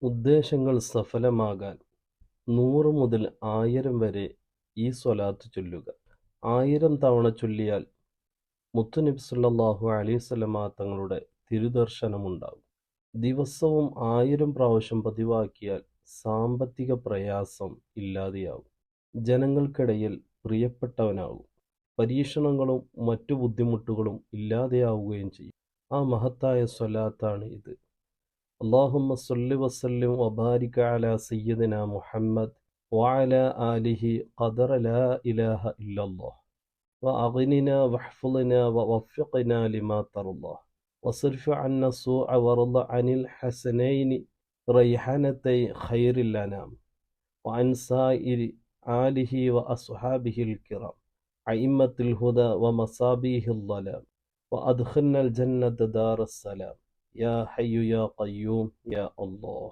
ഉദ്ദേശങ്ങൾ സഫലമാകാൻ 100 മുതൽ 1000 വരെ ഈ സ്വലാത്ത് ചൊല്ലുക. 1000 തവണ ചൊല്ലിയാൽ മുത്തുനബി സല്ലല്ലാഹു അലൈഹി വസല്ലമ തങ്ങളുടെ തിരുദർശനമുണ്ടാകും. ദിവസവും 1000 പ്രാവശ്യം പതിവാക്കിയാൽ സാമ്പത്തിക പ്രയാസം ഇല്ലാതെയാവും. ജനങ്ങൾക്കിടയിൽ പ്രിയപ്പെട്ടവനാകും. പരീക്ഷണങ്ങളും മറ്റു ബുദ്ധിമുട്ടുകളും ഇല്ലാതെയാവുകയും ചെയ്യും. ആ മഹത്തായ സ്വലാത്താണ് ഇത്. അല്ലാഹുമ്മ സ്വല്ലി വസല്ലിം വബാരിക അലാ സയ്യിദിനാ മുഹമ്മദ് വഅലാ ആലിഹി ഖദറ ലാ ഇലാഹ ഇല്ലല്ലാഹ് വഅഗ്നിനാ വഹ്ഫളിനാ വവഫിഖ്നാ ലിമാ തർളാഹ് വസ്രിഫ് അന്നാ സൂഅ വറള അനിൽ ഹസനൈനി റൈഹാനതൈ ഖൈറിൽ അനാം വഅൻ സായിരി ആലിഹി വഅസ്ഹാബിഹിൽ കിറാം അഇമ്മത്തുൽ ഹുദാ വമസാബീഹിൽ ളലാം വഅദ്ഖിൽനൽ ജന്നത ദാറസ്സലാം. യാ ഹയ്യു യാ ഖയ്യൂം യാ അല്ലാഹ്.